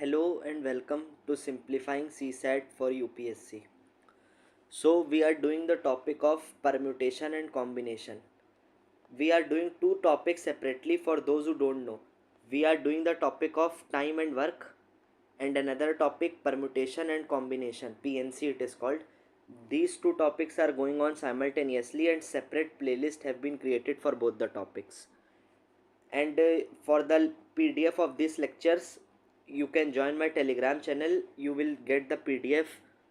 Hello and welcome to Simplifying CSAT for UPSC. So, we are doing the topic of permutation and combination. We are doing two topics separately for those who don't know. We are doing the topic of time and work and another topic permutation and combination, PNC it is called. These two topics are going on simultaneously and separate playlists have been created for both the topics. And for the PDF of these lectures you can join my Telegram channel. You will get the PDF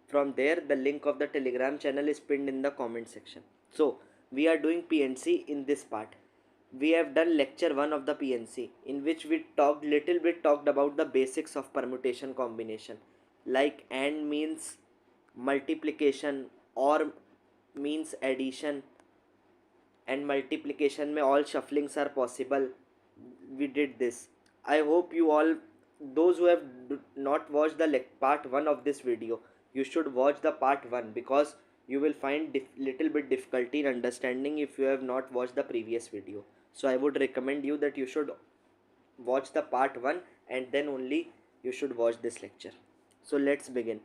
from there. The link of the Telegram channel is pinned in the comment section. So we are doing PNC in this part. We have done lecture 1 of the PNC, in which we talked about the basics of permutation combination, like AND means multiplication, OR means addition, and multiplication में all shufflings are possible. We did this. I hope you all, those who have not watched the part 1 of this video, you should watch the part 1 because you will find little bit difficulty in understanding if you have not watched the previous video. So I would recommend you that you should watch the part 1 and then only you should watch this lecture. So let's begin.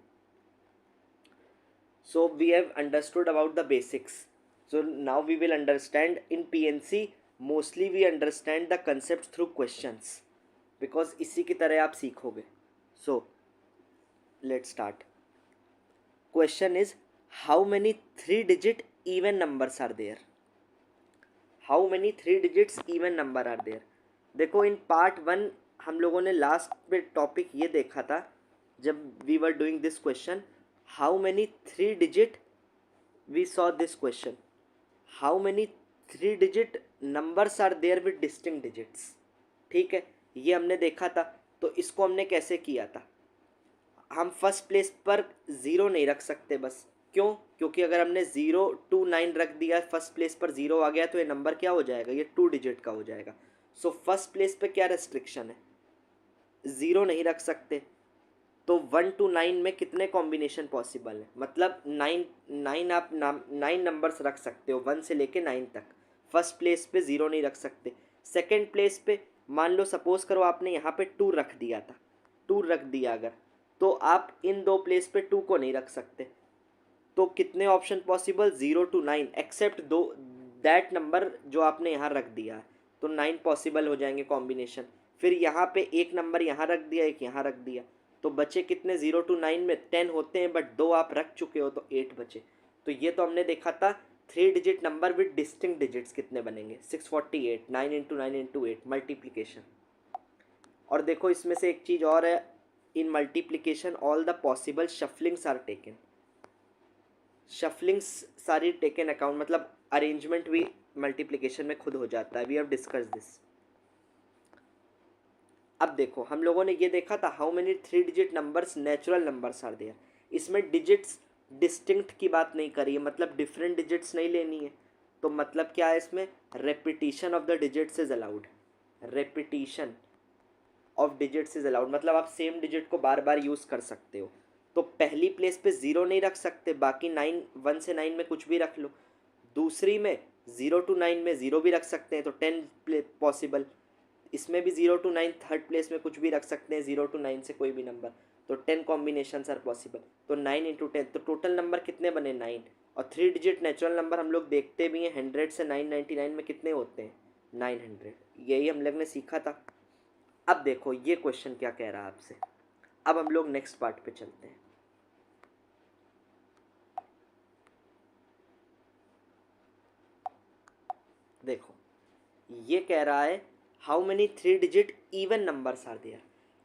So we have understood about the basics. So now we will understand in PNC. Mostly we understand the concepts through questions because इसी की तरह आप सीखोगे. So let's start. Question is, how many 3-digit even numbers are there? How many 3 digits even number are there? देखो in part 1 हम लोगों ने last पे टॉपिक ये देखा था जब we were doing this question. How many 3 digit we saw this question. How many 3 digit numbers are there with distinct digits? ठीक है, ये हमने देखा था. तो इसको हमने कैसे किया था? हम फर्स्ट प्लेस पर ज़ीरो नहीं रख सकते बस. क्यों? क्योंकि अगर हमने 0 to 9 रख दिया, फर्स्ट प्लेस पर ज़ीरो आ गया तो ये नंबर क्या हो जाएगा? ये 2 डिजिट का हो जाएगा. सो फर्स्ट प्लेस पे क्या रेस्ट्रिक्शन है? ज़ीरो नहीं रख सकते. तो 1 to 9 में कितने कॉम्बिनेशन पॉसिबल है? मतलब 9 आप 9 नंबर्स रख सकते हो 1 से लेके 9 तक. फर्स्ट प्लेस पे ज़ीरो नहीं रख सकते. सेकंड प्लेस पे मान लो सपोज करो आपने यहाँ पे 2 रख दिया था, 2 रख दिया अगर, तो आप इन दो प्लेस पे 2 को नहीं रख सकते. तो कितने ऑप्शन पॉसिबल? 0 to 9 एक्सेप्ट दो दैट नंबर जो आपने यहाँ रख दिया है. तो 9 पॉसिबल हो जाएंगे कॉम्बिनेशन. फिर यहाँ पे एक नंबर यहाँ रख दिया, एक यहाँ रख दिया, तो बचे कितने? 0 to 9 में 10 होते हैं बट 2 आप रख चुके हो तो 8 बचे. तो ये तो हमने देखा था 3 digit number with distinct digits कितने बनेंगे? 648. 9 into 9 into 8 मल्टीप्लिकेशन. और देखो इसमें से एक चीज़ और है, in multiplication all the possible shufflings are taken. Shufflings सारी टेकन अकाउंट, मतलब अरेंजमेंट भी मल्टीप्लिकेशन में खुद हो जाता है. We have discuss this. अब देखो हम लोगों ने ये देखा था how many 3 digit numbers natural numbers are there. इसमें डिजिट्स डिस्टिंक्ट की बात नहीं करी है, मतलब डिफरेंट डिजिट्स नहीं लेनी है. तो मतलब क्या है इसमें? Repetition of the digits is allowed. Repetition of digits is allowed मतलब आप सेम डिजिट को बार बार यूज़ कर सकते हो. तो पहली प्लेस पे ज़ीरो नहीं रख सकते, बाकी 1 से 9 में कुछ भी रख लो. दूसरी में 0 to 9 में ज़ीरो भी रख सकते हैं तो 10 पॉसिबल. इसमें भी 0 to 9 थर्ड प्लेस में कुछ भी रख सकते हैं, 0 to 9 से कोई भी नंबर. तो 10 कॉम्बिनेशंस आर पॉसिबल. तो 9 into 10, तो टोटल नंबर कितने बने? 9. और 3 डिजिट नेचुरल नंबर हम लोग देखते भी हैं 100 से 999 में कितने होते हैं? 900. यही हम लोग ने सीखा था. अब देखो ये क्वेश्चन क्या कह रहा है आपसे. अब हम लोग नेक्स्ट पार्ट पे चलते हैं. देखो ये कह रहा है how many 3 digit even numbers are there.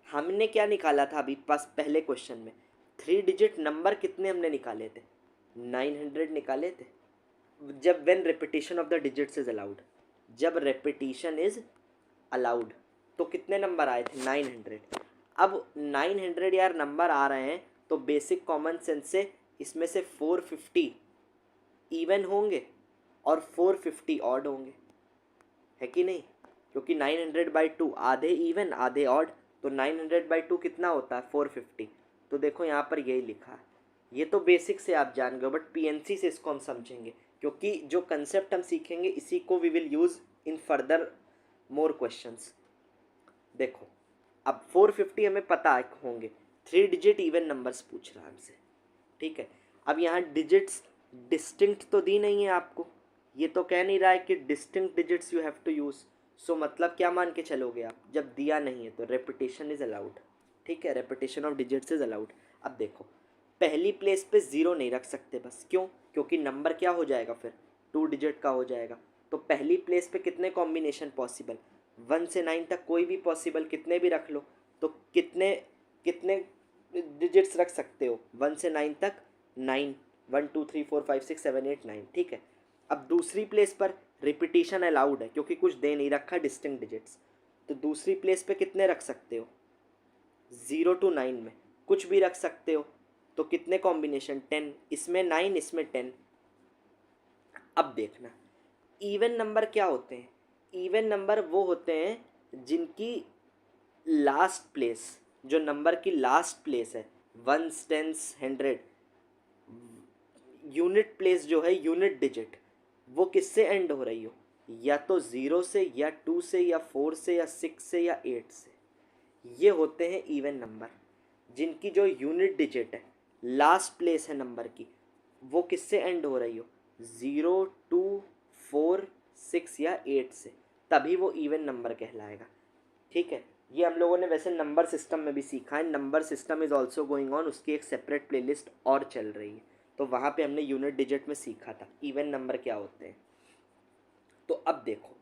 हमने क्या निकाला था अभी पास पहले क्वेश्चन में? 3 डिजिट नंबर कितने हमने निकाले थे? 900 निकाले थे. जब when repetition of the digits is allowed, जब रेपिटेशन इज अलाउड तो कितने नंबर आए थे? 900. अब 900 यार नंबर आ रहे हैं तो बेसिक कॉमन सेंस से इसमें से 450 इवन होंगे और 450 ऑड होंगे, है कि नहीं? क्योंकि 900/2 आधे इवन आधे ऑड. तो 900/2 कितना होता है? 450. तो देखो यहाँ पर यही लिखा है. ये तो बेसिक से आप जान गए बट पीएनसी से इसको हम समझेंगे क्योंकि जो कंसेप्ट हम सीखेंगे इसी को we will use in further more questions. देखो अब 450 हमें पता होंगे, 3 डिजिट इवन नंबर्स पूछ रहा है हमसे, ठीक है। अब यहाँ डिजिट्स डिस्टिंक्ट तो दी नहीं है आपको, ये तो कह नहीं रहा है कि distinct digits you have to use. So मतलब क्या मान के चलोगे आप, जब दिया नहीं है तो रेपिटेशन इज़ अलाउड, ठीक है, repetition of digits is allowed. अब देखो पहली प्लेस पे ज़ीरो नहीं रख सकते, बस क्यों, क्योंकि नंबर क्या हो जाएगा फिर 2 डिजिट का हो जाएगा। तो पहली प्लेस पे कितने कॉम्बिनेशन पॉसिबल, 1 से 9 तक कोई भी पॉसिबल, कितने भी रख लो। तो कितने कितने डिजिट्स रख सकते हो 1 से 9 तक, 9, 1 2 3 4 5 6 7 8 9, ठीक है। अब दूसरी प्लेस पर रिपीटिशन अलाउड है क्योंकि कुछ दे नहीं रखा डिस्टिंक्ट डिजिट्स, तो दूसरी प्लेस पे कितने रख सकते हो, 0 to 9 में कुछ भी रख सकते हो। तो कितने कॉम्बिनेशन, 10, इसमें 9 इसमें 10। अब देखना इवन नंबर क्या होते हैं, इवन नंबर वो होते हैं जिनकी लास्ट प्लेस, जो नंबर की लास्ट प्लेस है, 1s 10s 100, यूनिट प्लेस जो है, यूनिट डिजिट, वो किससे एंड हो रही हो, या तो 0 से या 2 से या 4 से या 6 से या 8 से। ये होते हैं इवन नंबर जिनकी जो यूनिट डिजिट है, लास्ट प्लेस है नंबर की, वो किससे एंड हो रही हो, 0 2 4 6 या 8 से, तभी वो इवन नंबर कहलाएगा, ठीक है। ये हम लोगों ने वैसे नंबर सिस्टम में भी सीखा है, number system is also going on, उसकी एक सेपरेट प्लेलिस्ट और चल रही है, तो वहाँ पे हमने यूनिट डिजिट में सीखा था इवन नंबर क्या होते हैं। तो अब देखो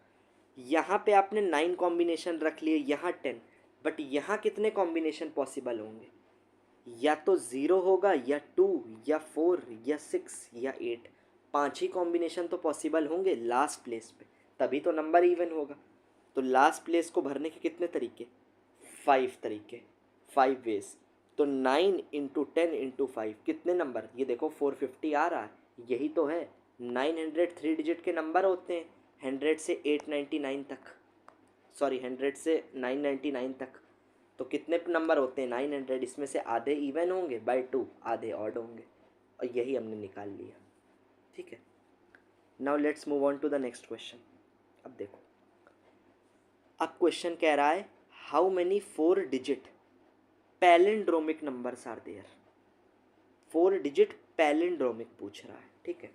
यहाँ पे आपने 9 कॉम्बिनेशन रख लिए, यहाँ 10, बट यहाँ कितने कॉम्बिनेशन पॉसिबल होंगे, या तो 0 होगा या 2 या 4 या 6 या 8, 5 ही कॉम्बिनेशन तो पॉसिबल होंगे लास्ट प्लेस पे, तभी तो नंबर इवन होगा। तो लास्ट प्लेस को भरने के कितने तरीके, 5 तरीके, 5 वेज। तो 9 इंटू 10 इंटू 5 कितने नंबर, ये देखो 450 आ रहा है, यही तो है। 900 3 डिजिट के नंबर होते हैं, 100 से 899 तक, सॉरी 100 से 999 तक। तो कितने नंबर होते हैं 900, इसमें से आधे इवन होंगे बाय 2, आधे ऑड होंगे, और यही हमने निकाल लिया, ठीक है। Now let's move on to the next question. अब देखो अब क्वेश्चन कह रहा है how many 4 digit palindromic numbers are there, 4 digit palindromic पूछ रहा है, ठीक है।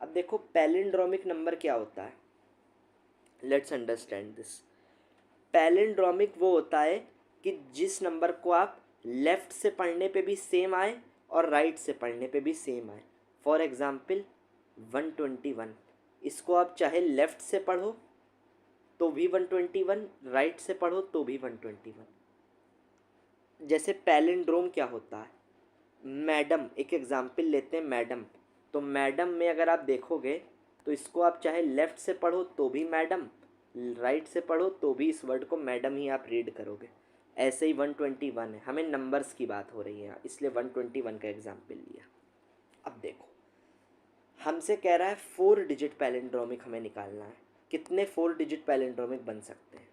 अब देखो पैलिंड्रोमिक नंबर क्या होता है, लेट्स अंडरस्टैंड दिस। पैलिंड्रोमिक वो होता है कि जिस नंबर को आप लेफ़्ट से पढ़ने पे भी सेम आए और राइट से पढ़ने पे भी सेम आए। फॉर एग्ज़ाम्पल 121, इसको आप चाहे लेफ़्ट से पढ़ो तो भी 121, राइट से पढ़ो तो भी 121। जैसे पैलिंड्रोम क्या होता है, मैडम, एक एग्ज़ाम्पल लेते हैं मैडम। तो मैडम में अगर आप देखोगे तो इसको आप चाहे लेफ़्ट से पढ़ो तो भी मैडम, राइट से पढ़ो तो भी इस वर्ड को मैडम ही आप रीड करोगे। ऐसे ही 121 है, हमें नंबर्स की बात हो रही है इसलिए 121 का एग्जाम्पल लिया। अब देखो हमसे कह रहा है 4 डिजिट पैलिंड्रोमिक हमें निकालना है, कितने 4 डिजिट पैलिंड्रोमिक बन सकते हैं,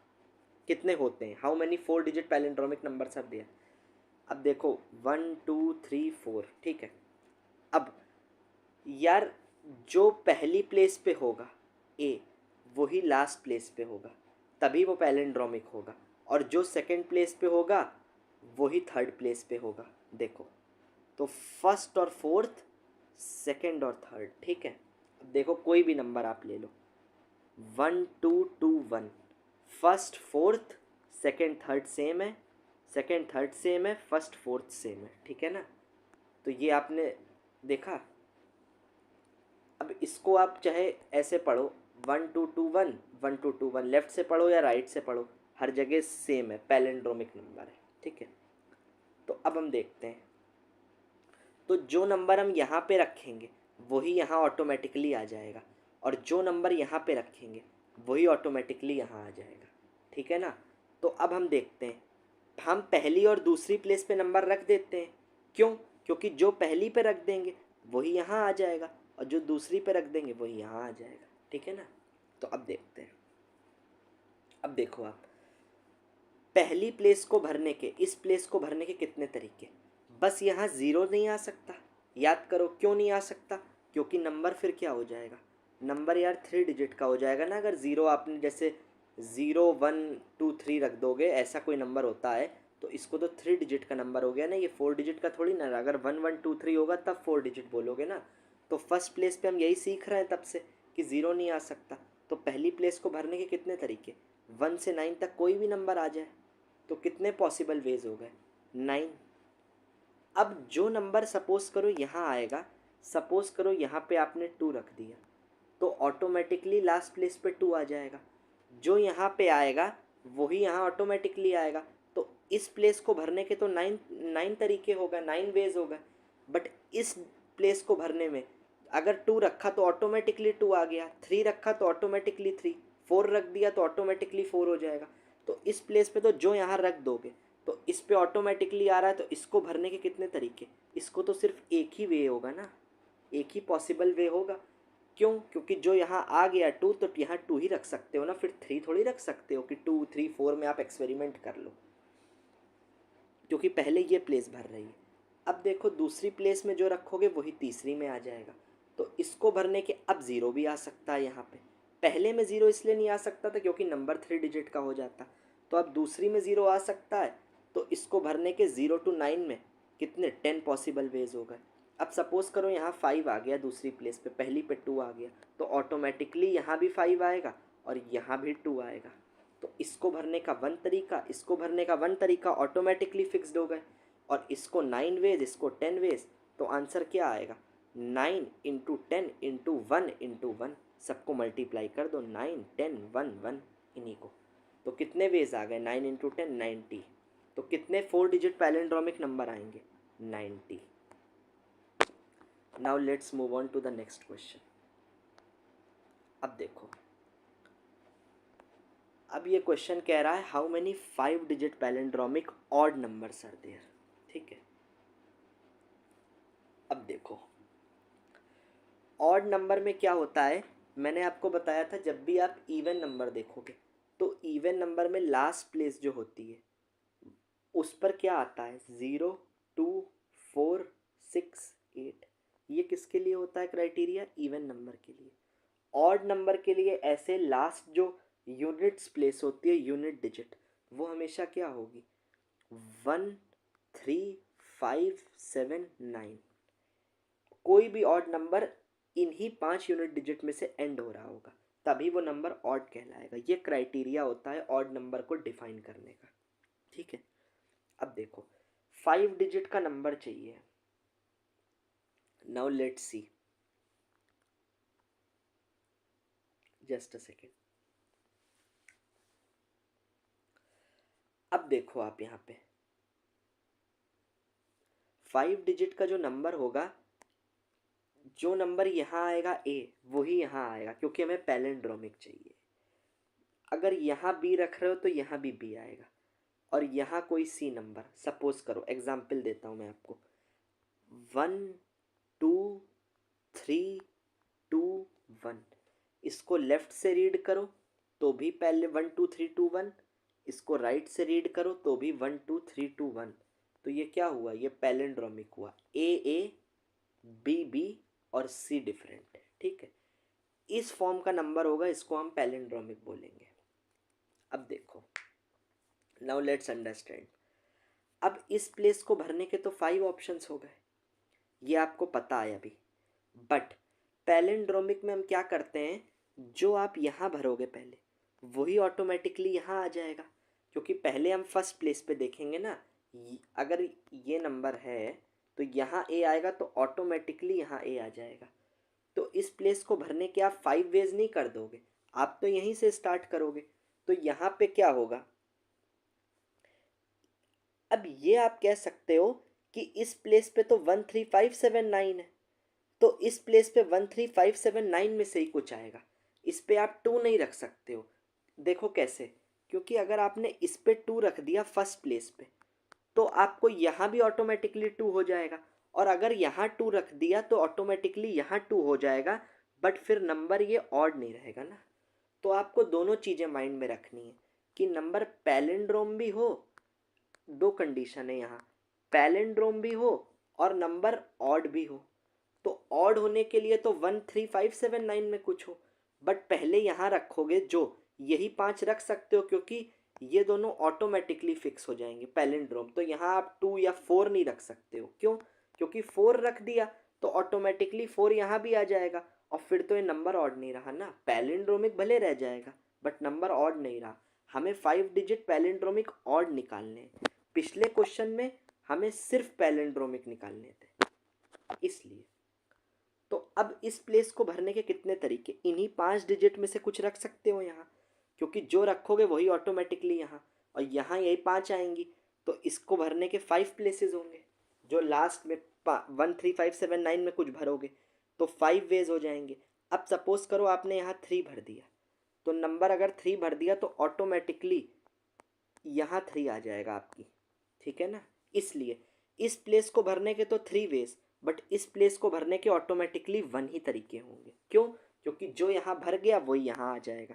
कितने होते हैं, how many 4 digit palindromic numbers are there. अब देखो 1 2 3 4, ठीक है। अब यार जो पहली प्लेस पे होगा ए, वही लास्ट प्लेस पे होगा, तभी वो पैलिंड्रोमिक होगा, और जो सेकंड प्लेस पे होगा वही थर्ड प्लेस पे होगा। देखो तो फर्स्ट और फोर्थ, सेकंड और थर्ड, ठीक है। अब देखो कोई भी नंबर आप ले लो, 1 2 2 1, first fourth second third same है, सेकंड थर्ड सेम है, फर्स्ट फोर्थ सेम है, ठीक है ना। तो ये आपने देखा। अब इसको आप चाहे ऐसे पढ़ो 1 2 2 1, 1 2 2 1, लेफ़्ट से पढ़ो या राइट से पढ़ो, हर जगह सेम है, पैलिंड्रोमिक नंबर है, ठीक है। तो अब हम देखते हैं, तो जो नंबर हम यहाँ पे रखेंगे वही यहाँ ऑटोमेटिकली आ जाएगा, और जो नंबर यहाँ पे रखेंगे वही ऑटोमेटिकली यहाँ आ जाएगा, ठीक है ना। तो अब हम देखते हैं, हम पहली और दूसरी प्लेस पे नंबर रख देते हैं, क्यों, क्योंकि जो पहली पे रख देंगे वही यहाँ आ जाएगा, और जो दूसरी पे रख देंगे वही यहाँ आ जाएगा, ठीक है ना। तो अब देखते हैं, अब देखो आप पहली प्लेस को भरने के, इस प्लेस को भरने के कितने तरीके, बस यहाँ ज़ीरो नहीं आ सकता, याद करो क्यों नहीं आ सकता, क्योंकि नंबर फिर क्या हो जाएगा, नंबर यार 3 डिजिट का हो जाएगा ना। अगर ज़ीरो आपने जैसे 0123 रख दोगे, ऐसा कोई नंबर होता है तो इसको तो 3 डिजिट का नंबर हो गया ना, ये 4 डिजिट का थोड़ी ना। अगर 1123 होगा तब 4 डिजिट बोलोगे ना। तो फर्स्ट प्लेस पे हम यही सीख रहे हैं तब से कि ज़ीरो नहीं आ सकता। तो पहली प्लेस को भरने के कितने तरीके, 1 से 9 तक कोई भी नंबर आ जाए। तो कितने पॉसिबल वेज हो गए, 9। अब जो नंबर सपोज करो यहाँ आएगा, सपोज करो यहाँ पे आपने 2 रख दिया, तो ऑटोमेटिकली लास्ट प्लेस पे 2 आ जाएगा। जो यहाँ पे आएगा वही यहाँ ऑटोमेटिकली आएगा। तो इस प्लेस को भरने के तो 9 तरीके होगा, 9 वेज होगा। बट इस प्लेस को भरने में अगर 2 रखा तो ऑटोमेटिकली 2 आ गया, 3 रखा तो ऑटोमेटिकली 3, 4 रख दिया तो ऑटोमेटिकली 4 हो जाएगा। तो इस प्लेस पे तो जो यहाँ रख दोगे तो इस पे ऑटोमेटिकली आ रहा है। तो इसको भरने के कितने तरीके, इसको तो सिर्फ एक ही वे होगा ना, एक ही पॉसिबल वे होगा। क्यों, क्योंकि जो यहाँ आ गया 2 तो यहाँ 2 ही रख सकते हो ना, फिर 3 थोड़ी रख सकते हो कि 2 3 4 में आप एक्सपेरिमेंट कर लो, क्योंकि पहले ये प्लेस भर रही है। अब देखो दूसरी प्लेस में जो रखोगे वही तीसरी में आ जाएगा। तो इसको भरने के अब ज़ीरो भी आ सकता है यहाँ पे। पहले में ज़ीरो इसलिए नहीं आ सकता था क्योंकि नंबर 3 डिजिट का हो जाता। तो अब दूसरी में ज़ीरो आ सकता है। तो इसको भरने के 0 to 9 में कितने 10 पॉसिबल वेज हो गए। अब सपोज़ करो यहाँ 5 आ गया दूसरी प्लेस पे, पहली पे 2 आ गया, तो ऑटोमेटिकली यहाँ भी 5 आएगा और यहाँ भी 2 आएगा। तो इसको भरने का 1 तरीका, इसको भरने का 1 तरीका ऑटोमेटिकली फिक्स्ड हो गए। और इसको 9 वेज, इसको 10 वेज। तो आंसर क्या आएगा, 9 इंटू 10 इंटू 1 इंटू 1। सबको मल्टीप्लाई कर दो, 9 10 1 1 इन्हीं को। तो कितने वेज आ गए, 9 इंटू 10 90। तो कितने 4 डिजिट पैलिंड्रोमिक नंबर आएंगे, 90। Now let's move on to the next question. अब देखो, अब ये क्वेश्चन कह रहा है how many 5 digit palindromic odd numbers are there. ठीक है, अब देखो ऑड नंबर में क्या होता है, मैंने आपको बताया था जब भी आप इवन नंबर देखोगे तो इवन नंबर में लास्ट प्लेस जो होती है उस पर क्या आता है, 0 2 4 6 8। ये किसके लिए होता है क्राइटेरिया, इवन नंबर के लिए। ऑड नंबर के लिए ऐसे लास्ट जो यूनिट्स प्लेस होती है, यूनिट डिजिट, वो हमेशा क्या होगी, 1 3 5 7 9। कोई भी ऑड नंबर इन्हीं 5 यूनिट डिजिट में से एंड हो रहा होगा, तभी वो नंबर ऑड कहलाएगा। ये क्राइटेरिया होता है ऑड नंबर को डिफाइन करने का। ठीक है, अब देखो 5 डिजिट का नंबर चाहिए। Now let's see, just a second. अब देखो आप यहाँ पे 5 डिजिट का जो नंबर होगा, जो नंबर यहाँ आएगा ए वही यहाँ आएगा, क्योंकि हमें पैलिंड्रोमिक चाहिए। अगर यहाँ बी रख रहे हो तो यहाँ भी बी आएगा, और यहाँ कोई सी नंबर, सपोज करो एग्जाम्पल देता हूँ मैं आपको, 1 2 3 2 1। इसको लेफ्ट से रीड करो तो भी पहले 1 2 3 2 1, इसको राइट से रीड करो तो भी 1 2 3 2 1। तो ये क्या हुआ, ये पैलिंड्रोमिक हुआ, ए ए बी बी और सी डिफरेंट है। ठीक है, इस फॉर्म का नंबर होगा, इसको हम पैलिंड्रोमिक बोलेंगे। अब देखो, नाउ लेट्स अंडरस्टैंड। अब इस प्लेस को भरने के तो 5 ऑप्शंस हो गए, ये आपको पता है अभी। बट पैलिंड्रोमिक में हम क्या करते हैं, जो आप यहाँ भरोगे पहले वही ऑटोमेटिकली यहाँ आ जाएगा, क्योंकि पहले हम फर्स्ट प्लेस पे देखेंगे ना। अगर ये नंबर है तो यहाँ ए आएगा तो ऑटोमेटिकली यहाँ ए आ जाएगा। तो इस प्लेस को भरने के आप 5 वेज नहीं कर दोगे, आप तो यहीं से स्टार्ट करोगे। तो यहाँ पे क्या होगा, अब ये आप कह सकते हो कि इस प्लेस पे तो 13579 है, तो इस प्लेस पे 13579 में से ही कुछ आएगा, इस पे आप 2 नहीं रख सकते हो। देखो कैसे, क्योंकि अगर आपने इस पे 2 रख दिया फर्स्ट प्लेस पे तो आपको यहाँ भी ऑटोमेटिकली 2 हो जाएगा, और अगर यहाँ 2 रख दिया तो ऑटोमेटिकली यहाँ 2 हो जाएगा, बट फिर नंबर ये ऑड नहीं रहेगा ना। तो आपको दोनों चीज़ें माइंड में रखनी है कि नंबर पैलिंड्रोम भी हो, दो कंडीशन है यहाँ, पैलिंड्रोम भी हो और नंबर ऑड भी हो। तो ऑड होने के लिए तो 13579 में कुछ हो, बट पहले यहाँ रखोगे जो यही 5 रख सकते हो क्योंकि ये दोनों ऑटोमेटिकली फिक्स हो जाएंगे पैलिंड्रोम। तो यहाँ आप 2 या 4 नहीं रख सकते हो, क्यों? क्योंकि 4 रख दिया तो ऑटोमेटिकली 4 यहाँ भी आ जाएगा और फिर तो ये नंबर ऑड नहीं रहा ना। पैलिंड्रोमिक भले रह जाएगा बट नंबर ऑड नहीं रहा। हमें 5 डिजिट पैलिंड्रोमिक ऑड निकालने हैं। पिछले क्वेश्चन में हमें सिर्फ पैलिंड्रोमिक निकालने थे, इसलिए। तो अब इस प्लेस को भरने के कितने तरीके? इन्हीं 5 डिजिट में से कुछ रख सकते हो यहाँ, क्योंकि जो रखोगे वही ऑटोमेटिकली यहाँ, और यहाँ यही 5 आएंगी। तो इसको भरने के 5 प्लेसेस होंगे, जो लास्ट में 1 3 5 7 9 में कुछ भरोगे तो 5 वेज हो जाएंगे। अब सपोज करो आपने यहाँ 3 भर दिया, तो नंबर अगर 3 भर दिया तो ऑटोमेटिकली यहाँ 3 आ जाएगा आपकी, ठीक है ना। इसलिए इस प्लेस को भरने के तो 3 वेज, बट इस प्लेस को भरने के ऑटोमेटिकली 1 ही तरीके होंगे। क्यों? क्योंकि जो यहाँ भर गया वही यहाँ आ जाएगा।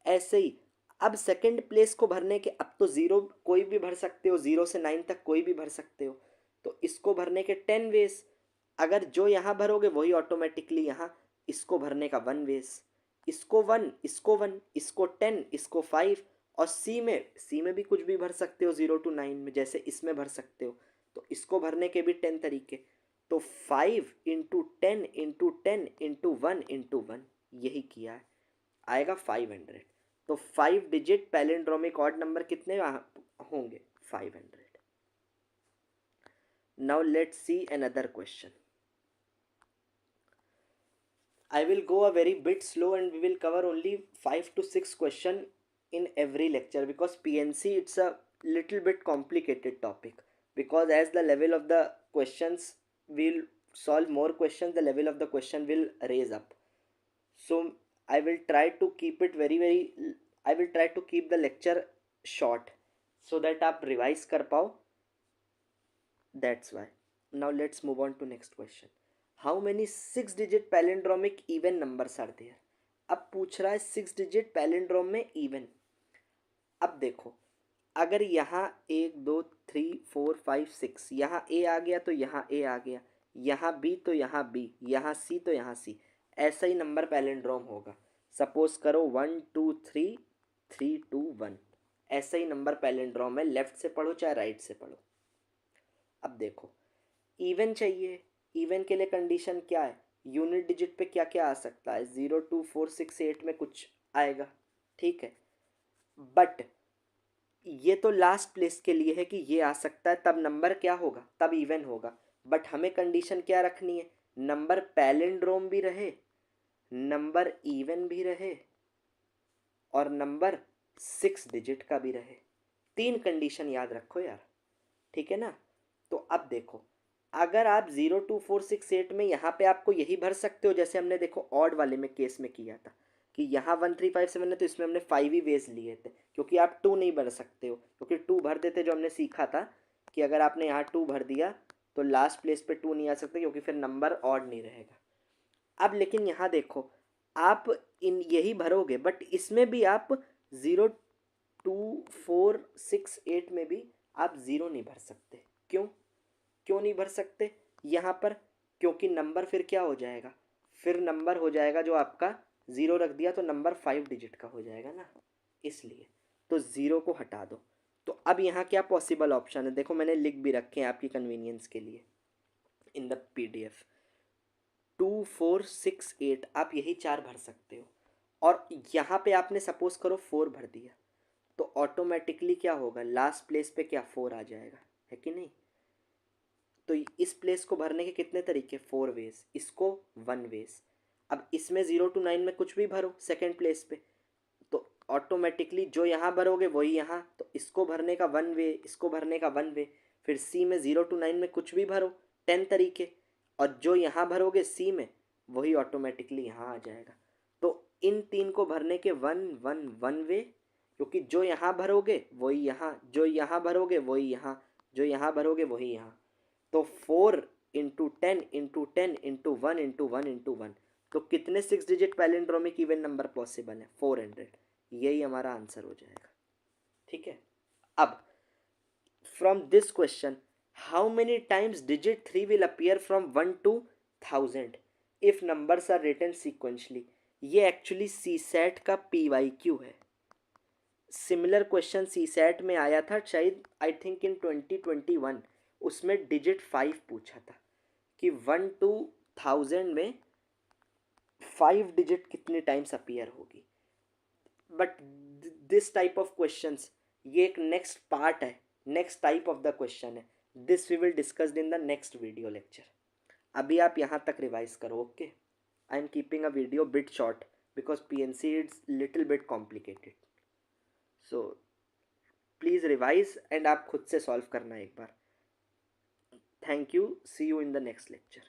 ऐसे ही अब सेकंड प्लेस को भरने के, अब तो 0 कोई भी भर सकते हो, 0 से 9 तक कोई भी भर सकते हो। तो इसको भरने के 10 वेज, अगर जो यहाँ भरोगे वही ऑटोमेटिकली यहाँ, इसको भरने का 1 वेज, इसको 1, इसको 1, इसको 10, इसको 5, और सी में भी कुछ भी भर सकते हो 0 to 9 में, जैसे इसमें भर सकते हो। तो इसको भरने के भी 10 तरीके। तो 5 इंटू 10 इंटू 10 इंटू 1 इंटू 1, यही किया है, आएगा 500। तो 5 डिजिट पैलिंड्रोमिक ऑड नंबर कितने होंगे? 500। Now let's see another question. I will go a very bit slow and we will cover only 5 to 6 question in every lecture, because PNC it's a little bit complicated topic, because as the level of the questions will solve more questions, the level of the question will raise up. So I will try to keep it very I will try to keep the lecture short so that आप revise कर पाओ. That's why. Now let's move on to next question. How many 6 digit palindromic even numbers are there? अब पूछ रहा है 6 digit palindrome में even. अब देखो, अगर यहाँ 1 2 3 4 5 6, यहाँ A आ गया तो यहाँ A आ गया, यहाँ B तो यहाँ B, यहाँ C तो यहाँ C, ऐसा ही नंबर पैलिंड्रोम होगा। सपोज करो 1 2 3 3 2 1, ऐसा ही नंबर पैलिंड्रोम है, लेफ्ट से पढ़ो चाहे राइट से पढ़ो। अब देखो, इवन चाहिए, इवन के लिए कंडीशन क्या है? यूनिट डिजिट पे क्या क्या आ सकता है? 0 2 4 6 8 में कुछ आएगा, ठीक है। बट ये तो लास्ट प्लेस के लिए है कि ये आ सकता है, तब नंबर क्या होगा? तब इवन होगा। बट हमें कंडीशन क्या रखनी है? नंबर पैलिंड्रोम भी रहे, नंबर इवन भी रहे, और नंबर 6 डिजिट का भी रहे। 3 कंडीशन याद रखो यार, ठीक है ना। तो अब देखो, अगर आप 0 2 4 6 8 में यहाँ पे आपको यही भर सकते हो, जैसे हमने देखो ऑड वाले में केस में किया था कि यहाँ 1 3 5 7 है, तो इसमें हमने 5 ही वेज लिए थे, क्योंकि आप 2 नहीं भर सकते हो, क्योंकि 2 भर देते, जो हमने सीखा था कि अगर आपने यहाँ 2 भर दिया तो लास्ट प्लेस पे 2 नहीं आ सकते, क्योंकि फिर नंबर ऑड नहीं रहेगा। अब लेकिन यहाँ देखो, आप इन यही भरोगे, बट इसमें भी आप 0 2 4 6 8 में भी आप 0 नहीं भर सकते। क्यों? क्यों नहीं भर सकते यहाँ पर? क्योंकि नंबर फिर क्या हो जाएगा? फिर नंबर हो जाएगा, जो आपका 0 रख दिया तो नंबर 5 डिजिट का हो जाएगा ना, इसलिए तो 0 को हटा दो। तो अब यहाँ क्या पॉसिबल ऑप्शन है? देखो मैंने लिख भी रखे हैं आपकी कन्वीनियंस के लिए इन द PDF। 2 4 6 8, आप यही 4 भर सकते हो, और यहाँ पे आपने सपोज करो 4 भर दिया, तो ऑटोमेटिकली क्या होगा? लास्ट प्लेस पे क्या 4 आ जाएगा, है कि नहीं। तो इस प्लेस को भरने के कितने तरीके? 4 वेज, इसको 1 वेज। अब इसमें 0 to 9 में कुछ भी भरो सेकेंड प्लेस पे, तो ऑटोमेटिकली जो यहाँ भरोगे वही यहाँ, तो इसको भरने का 1 वे, इसको भरने का 1 वे। फिर C में 0 to 9 में कुछ भी भरो, 10 तरीके, और जो यहाँ भरोगे C में वही ऑटोमेटिकली यहाँ आ जाएगा। तो इन 3 को भरने के 1 1 1 वे, क्योंकि जो यहाँ भरोगे वही यहाँ, जो यहाँ भरोगे वही यहाँ, जो यहाँ भरोगे वही यहाँ। तो 4 into 10 into 10 into 1 into 1 into 1, तो कितने 6 digit palindromic even number possible है? 400। यही हमारा आंसर हो जाएगा, ठीक है। अब from this question, how many times digit 3 will appear from 1 to 1000 if numbers are written sequentially. ये एक्चुअली CSAT का PYQ है, सिमिलर क्वेश्चन सी सेट में आया था शायद, आई थिंक इन 2021, उसमें डिजिट 5 पूछा था कि 1 to 1000 में 5 डिजिट कितने टाइम्स अपीयर होगी। But this type of questions, ये एक नेक्स्ट पार्ट है, next type of the question है, this we will discuss in the next video lecture. अभी आप यहाँ तक रिवाइज करो, okay. I am keeping a video bit short because PNC it's little bit complicated, so please revise and आप खुद से solve करना एक बार। Thank you, see you in the next lecture.